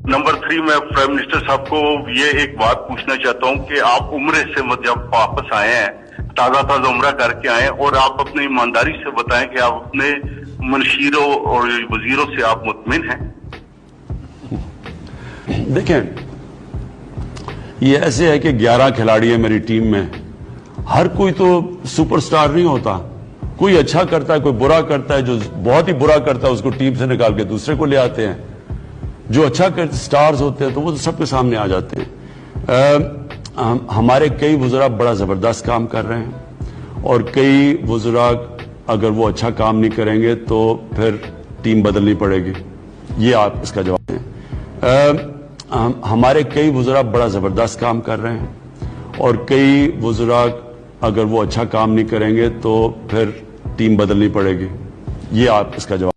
Number 3, मैं prime minister साहब को ये एक बात पूछना चाहता हूँ कि आप उम्रे से जब वापस आए हैं, ताजा उम्रा करके आए, और आप अपनी ईमानदारी से बताएं कि आप अपने मुनशीरों और वजीरों से आप मुतमिन हैं। देखें, ये ऐसे है कि 11 खिलाड़ी है मेरी टीम में। हर कोई तो सुपरस्टार नहीं होता। कोई अच्छा करता है, कोई बुरा करता है। जो बहुत ही बुरा करता है उसको टीम से निकाल के दूसरे को ले आते हैं। जो अच्छा करते स्टार्स होते हैं तो वो तो सबके सामने आ जाते हैं। हमारे कई वुज़रा बड़ा जबरदस्त काम कर रहे हैं, और कई वुज़रा अगर वो अच्छा काम नहीं करेंगे तो फिर टीम बदलनी पड़ेगी। ये आप इसका जवाब दें। हमारे कई वुज़रा बड़ा जबरदस्त काम कर रहे हैं, और कई वुज़रा अगर वो अच्छा काम नहीं करेंगे तो फिर टीम बदलनी पड़ेगी। ये आप इसका जवाब